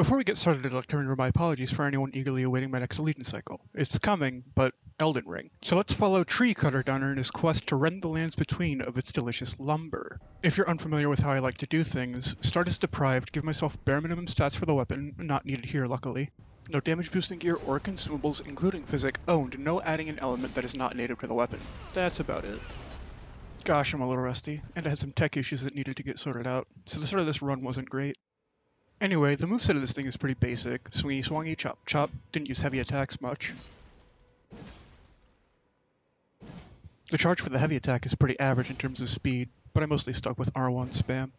Before we get started, I'd like to render my apologies for anyone eagerly awaiting my next Allegiance cycle. It's coming, but Elden Ring. So let's follow Tree Cutter down in his quest to rend the lands between of its delicious lumber. If you're unfamiliar with how I like to do things, start as deprived, give myself bare minimum stats for the weapon, not needed here luckily. No damage boosting gear or consumables, including physic, owned, no adding an element that is not native to the weapon. That's about it. Gosh, I'm a little rusty, and I had some tech issues that needed to get sorted out, so the start of this run wasn't great. Anyway, the moveset of this thing is pretty basic. Swingy, swangy, chop, chop. Didn't use heavy attacks much. The charge for the heavy attack is pretty average in terms of speed, but I mostly stuck with R1 spam.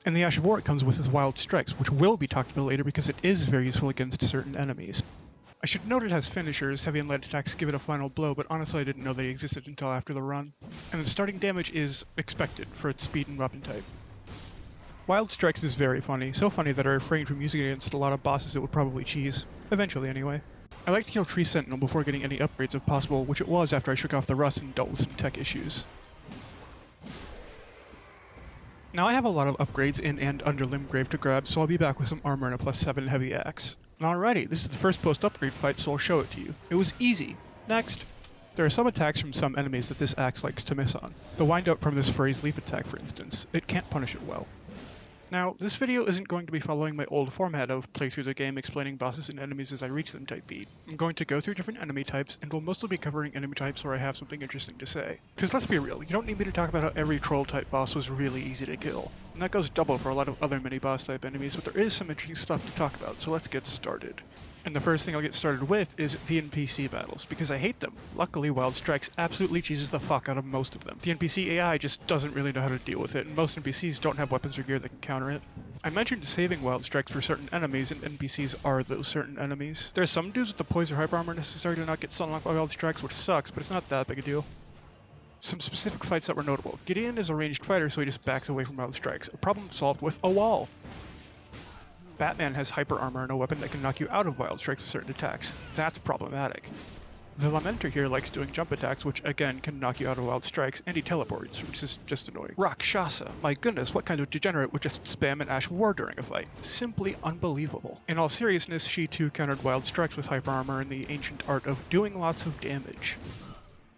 And the Ash of War it comes with is Wild Strikes, which will be talked about later because it is very useful against certain enemies. I should note it has finishers, heavy and light attacks give it a final blow, but honestly I didn't know they existed until after the run. And the starting damage is expected for its speed and weapon type. Wild Strikes is very funny, so funny that I refrained from using it against a lot of bosses it would probably cheese. Eventually, anyway. I like to kill Tree Sentinel before getting any upgrades if possible, which it was after I shook off the rust and dealt with some tech issues. Now I have a lot of upgrades in and under Limgrave to grab, so I'll be back with some armor and a +7 heavy axe. Alrighty, this is the first post-upgrade fight, so I'll show it to you. It was easy. Next. There are some attacks from some enemies that this axe likes to miss on. The wind-up from this Furry's Leap attack, for instance. It can't punish it well. Now, this video isn't going to be following my old format of play through the game explaining bosses and enemies as I reach them type beat. I'm going to go through different enemy types, and we'll mostly be covering enemy types where I have something interesting to say. Because let's be real, you don't need me to talk about how every troll type boss was really easy to kill. And that goes double for a lot of other mini-boss type enemies, but there is some interesting stuff to talk about, so let's get started. And the first thing I'll get started with is the NPC battles, because I hate them. Luckily, Wild Strikes absolutely cheeses the fuck out of most of them. The NPC AI just doesn't really know how to deal with it, and most NPCs don't have weapons or gear that can counter it. I mentioned saving Wild Strikes for certain enemies, and NPCs are those certain enemies. There are some dudes with the poise or hyper armor necessary to not get stun locked by Wild Strikes, which sucks, but it's not that big a deal. Some specific fights that were notable. Gideon is a ranged fighter, so he just backs away from Wild Strikes. A problem solved with a wall. Batman has hyper armor and a weapon that can knock you out of Wild Strikes with certain attacks. That's problematic. The Lamenter here likes doing jump attacks, which again can knock you out of Wild Strikes, and he teleports, which is just annoying. Rakshasa. My goodness, what kind of degenerate would just spam an Ash of War during a fight? Simply unbelievable. In all seriousness, she too countered Wild Strikes with hyper armor and the ancient art of doing lots of damage.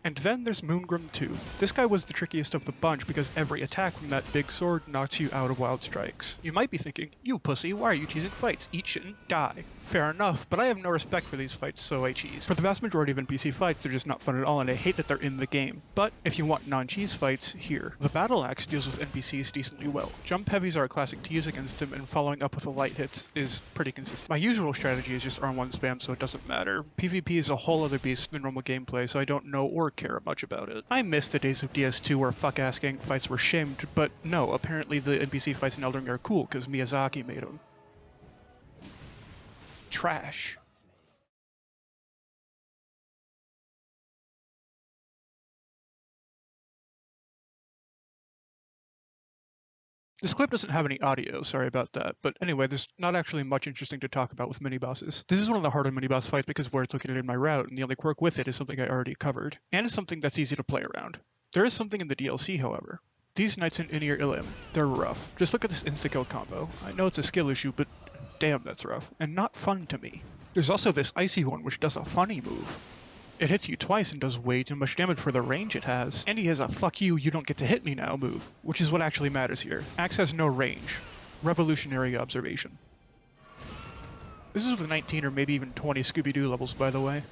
And then there's Moongrim 2. This guy was the trickiest of the bunch because every attack from that big sword knocks you out of Wild Strikes. You might be thinking, you pussy, why are you cheesing fights? Eat shit and die. Fair enough, but I have no respect for these fights, so I cheese. For the vast majority of NPC fights, they're just not fun at all, and I hate that they're in the game. But if you want non-cheese fights, here. The Battle Axe deals with NPCs decently well. Jump heavies are a classic to use against him, and following up with the light hits is pretty consistent. My usual strategy is just R1 spam, so it doesn't matter. PvP is a whole other beast than normal gameplay, so I don't know or care much about it. I miss the days of DS2 where fuck-ass gang fights were shamed, but no, apparently the NPC fights in Elden Ring are cool, because Miyazaki made them. Trash. This clip doesn't have any audio, sorry about that, but anyway, there's not actually much interesting to talk about with mini-bosses. This is one of the harder mini-boss fights because of where it's located in my route, and the only quirk with it is something I already covered, and is something that's easy to play around. There is something in the DLC, however. These knights in Inir Ilim, they're rough. Just look at this insta-kill combo. I know it's a skill issue, but damn that's rough, and not fun to me. There's also this icy one which does a funny move. It hits you twice and does way too much damage for the range it has, and he has a fuck you don't get to hit me now move, which is what actually matters here. Axe has no range. Revolutionary observation. This is with 19 or maybe even 20 Scooby-Doo levels, by the way.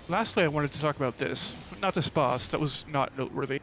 Lastly, I wanted to talk about this. Not this boss, that was not noteworthy.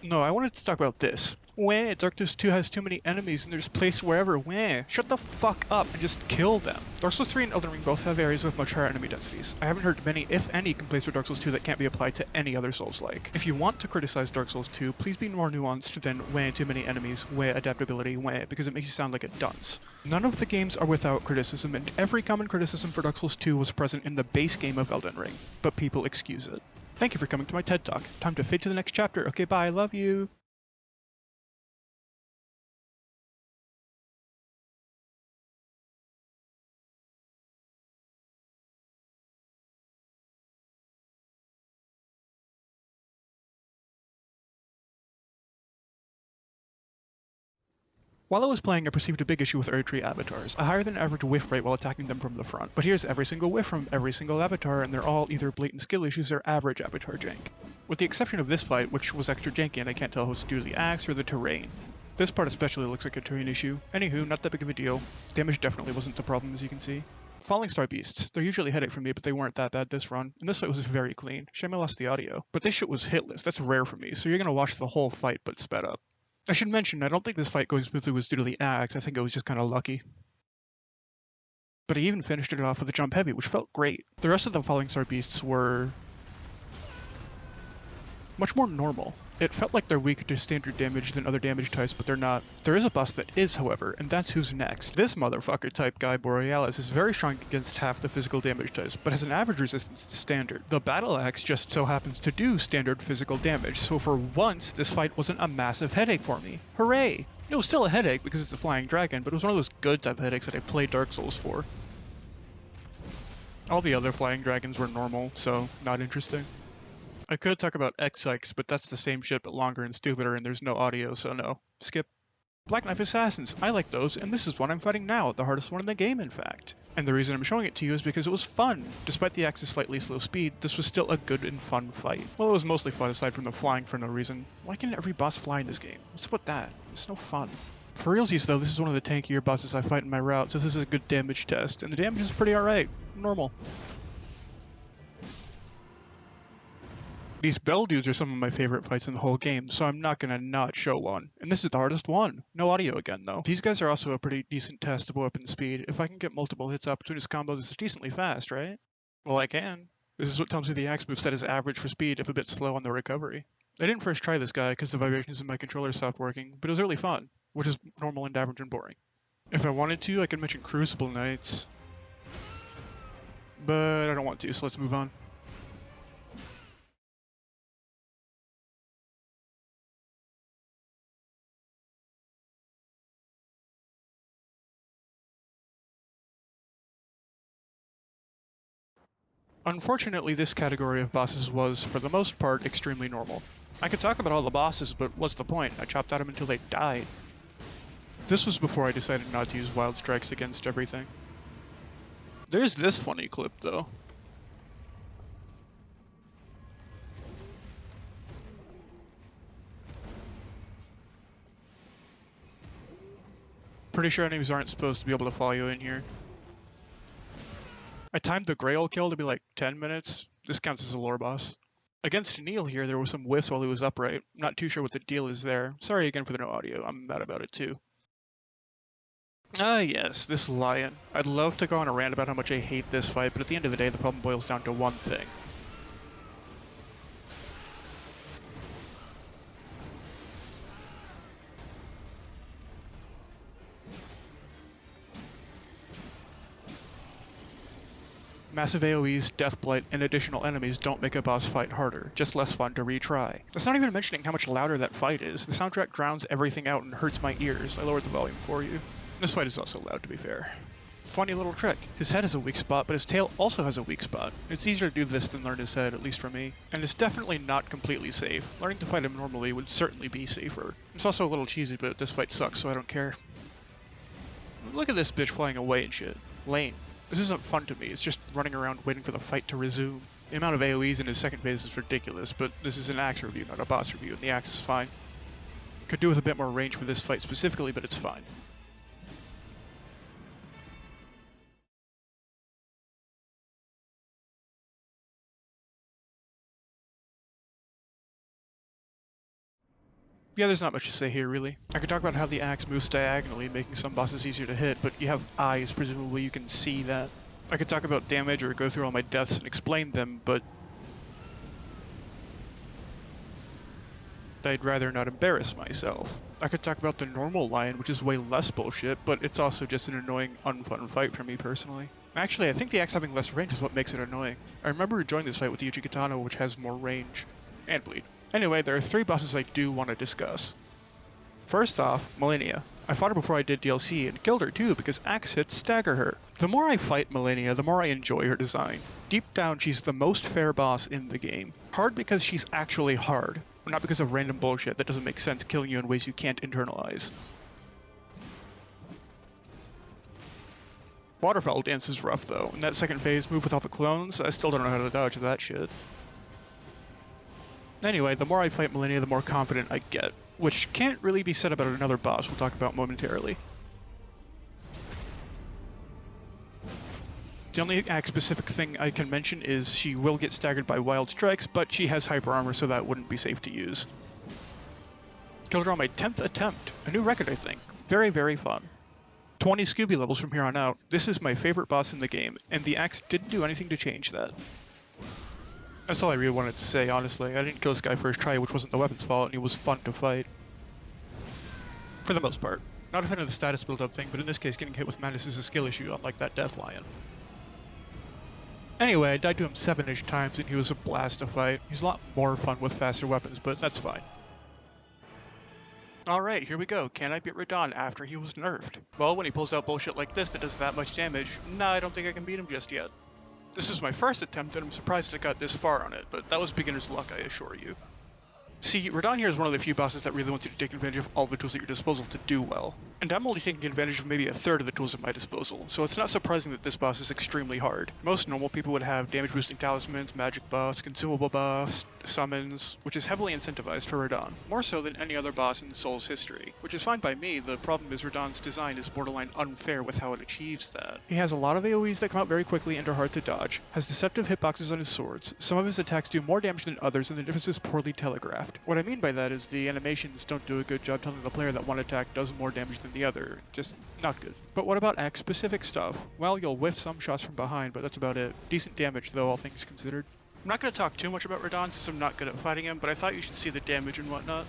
No, I wanted to talk about this. Wah, Dark Souls 2 has too many enemies and they're just placed wherever. Wah, shut the fuck up and just kill them. Dark Souls 3 and Elden Ring both have areas with much higher enemy densities. I haven't heard many, if any, complaints for Dark Souls 2 that can't be applied to any other Souls-like. If you want to criticize Dark Souls 2, please be more nuanced than wah, too many enemies, wah, adaptability, wah, because it makes you sound like a dunce. None of the games are without criticism, and every common criticism for Dark Souls 2 was present in the base game of Elden Ring, but people excuse it. Thank you for coming to my TED Talk. Time to fade to the next chapter. Okay, bye, love you. While I was playing, I perceived a big issue with Erdtree avatars, a higher than average whiff rate while attacking them from the front. But here's every single whiff from every single avatar, and they're all either blatant skill issues or average avatar jank. With the exception of this fight, which was extra janky and I can't tell if it's due to the axe or the terrain. This part especially looks like a terrain issue. Anywho, not that big of a deal. Damage definitely wasn't the problem, as you can see. Falling Star Beasts. They're usually a headache for me, but they weren't that bad this run, and this fight was very clean. Shame I lost the audio. But this shit was hitless, that's rare for me, so you're gonna watch the whole fight but sped up. I should mention, I don't think this fight going smoothly was due to the axe, I think it was just kinda lucky. But I even finished it off with a jump heavy, which felt great. The rest of the Falling Star Beasts were much more normal. It felt like they're weaker to standard damage than other damage types, but they're not. There is a boss that is, however, and that's who's next. This motherfucker type guy, Borealis, is very strong against half the physical damage types, but has an average resistance to standard. The Battle Axe just so happens to do standard physical damage, so for once, this fight wasn't a massive headache for me. Hooray! It was still a headache because it's a flying dragon, but it was one of those good type headaches that I play Dark Souls for. All the other flying dragons were normal, so not interesting. I could talk about X-Psychs, but that's the same shit but longer and stupider and there's no audio, so no. Skip. Black Knife Assassins. I like those, and this is what I'm fighting now, the hardest one in the game in fact. And the reason I'm showing it to you is because it was fun. Despite the axe's slightly slow speed, this was still a good and fun fight. Well, it was mostly fun aside from the flying for no reason. Why can't every boss fly in this game? What's up with that? It's no fun. For realsies though, this is one of the tankier bosses I fight in my route, so this is a good damage test, and the damage is pretty alright. Normal. These bell dudes are some of my favorite fights in the whole game, so I'm not gonna not show one. And this is the hardest one. No audio again, though. These guys are also a pretty decent test of weapon speed. If I can get multiple hits out between his combos, it's decently fast, right? Well, I can. This is what tells me the axe moveset is average for speed, if a bit slow on the recovery. I didn't first try this guy because the vibrations in my controller stopped working, but it was really fun, which is normal and average and boring. If I wanted to, I could mention Crucible Knights, but I don't want to, so let's move on. Unfortunately, this category of bosses was, for the most part, extremely normal. I could talk about all the bosses, but what's the point? I chopped at them until they died. This was before I decided not to use wild strikes against everything. There's this funny clip, though. Pretty sure enemies aren't supposed to be able to follow you in here. I timed the Grail kill to be like 10 minutes. This counts as a lore boss. Against Neil here, there was some whiffs while he was upright. Not too sure what the deal is there. Sorry again for the no audio. I'm mad about it too. Ah yes, this lion. I'd love to go on a rant about how much I hate this fight, but at the end of the day, the problem boils down to one thing. Massive AoEs, Deathblight, and additional enemies don't make a boss fight harder, just less fun to retry. That's not even mentioning how much louder that fight is. The soundtrack drowns everything out and hurts my ears. I lowered the volume for you. This fight is also loud, to be fair. Funny little trick. His head has a weak spot, but his tail also has a weak spot. It's easier to do this than learn his head, at least for me. And it's definitely not completely safe. Learning to fight him normally would certainly be safer. It's also a little cheesy, but this fight sucks, so I don't care. Look at this bitch flying away and shit. Lame. This isn't fun to me, it's just running around waiting for the fight to resume. The amount of AoEs in his second phase is ridiculous, but this is an axe review, not a boss review, and the axe is fine. Could do with a bit more range for this fight specifically, but it's fine. Yeah, there's not much to say here, really. I could talk about how the axe moves diagonally, making some bosses easier to hit, but you have eyes, presumably you can see that. I could talk about damage or go through all my deaths and explain them, but I'd rather not embarrass myself. I could talk about the normal lion, which is way less bullshit, but it's also just an annoying, unfun fight for me personally. Actually, I think the axe having less range is what makes it annoying. I remember enjoying this fight with the Uchigatana, which has more range. And bleed. Anyway, there are 3 bosses I do want to discuss. First off, Malenia. I fought her before I did DLC, and killed her too because axe hits stagger her. The more I fight Malenia, the more I enjoy her design. Deep down, she's the most fair boss in the game. Hard because she's actually hard, not because of random bullshit that doesn't make sense killing you in ways you can't internalize. Waterfowl Dance is rough though, and that second phase, move with all the clones, I still don't know how to dodge that shit. Anyway, the more I fight Millennia, the more confident I get, which can't really be said about another boss we'll talk about momentarily. The only axe-specific thing I can mention is she will get staggered by wild strikes, but she has hyper armor, so that wouldn't be safe to use. Killed her on my 10th attempt. A new record, I think. Very, very fun. 20 Scooby levels from here on out. This is my favorite boss in the game, and the axe didn't do anything to change that. That's all I really wanted to say, honestly. I didn't kill this guy first try, which wasn't the weapon's fault, and he was fun to fight. For the most part. Not a fan of the status build-up thing, but in this case, getting hit with madness is a skill issue, unlike that Death Lion. Anyway, I died to him 7-ish times, and he was a blast to fight. He's a lot more fun with faster weapons, but that's fine. Alright, here we go. Can I beat Radahn after he was nerfed? Well, when he pulls out bullshit like this that does that much damage, nah, I don't think I can beat him just yet. This is my first attempt, and I'm surprised I got this far on it, but that was beginner's luck, I assure you. See, Radahn here is one of the few bosses that really wants you to take advantage of all the tools at your disposal to do well. And I'm only taking advantage of maybe a third of the tools at my disposal, so it's not surprising that this boss is extremely hard. Most normal people would have damage boosting talismans, magic buffs, consumable buffs, summons, which is heavily incentivized for Radahn, more so than any other boss in Soul's history. Which is fine by me, the problem is Radahn's design is borderline unfair with how it achieves that. He has a lot of AoEs that come out very quickly and are hard to dodge, has deceptive hitboxes on his swords, some of his attacks do more damage than others, and the difference is poorly telegraphed. What I mean by that is the animations don't do a good job telling the player that one attack does more damage than the other. Just not good. But what about axe-specific stuff? Well, you'll whiff some shots from behind, but that's about it. Decent damage, though, all things considered. I'm not going to talk too much about Radahn since I'm not good at fighting him, but I thought you should see the damage and whatnot.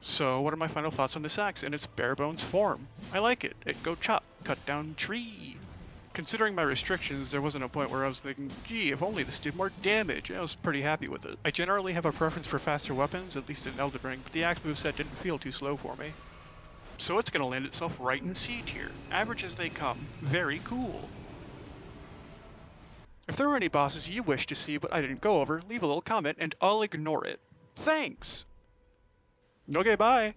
So, what are my final thoughts on this axe in its bare-bones form? I like it. It go chop, cut down tree. Considering my restrictions, there wasn't a point where I was thinking, gee, if only this did more damage, and I was pretty happy with it. I generally have a preference for faster weapons, at least in Elden Ring, but the axe moveset didn't feel too slow for me. So it's gonna land itself right in C tier. Average as they come. Very cool. If there were any bosses you wish to see but I didn't go over, leave a little comment and I'll ignore it. Thanks! Okay, bye!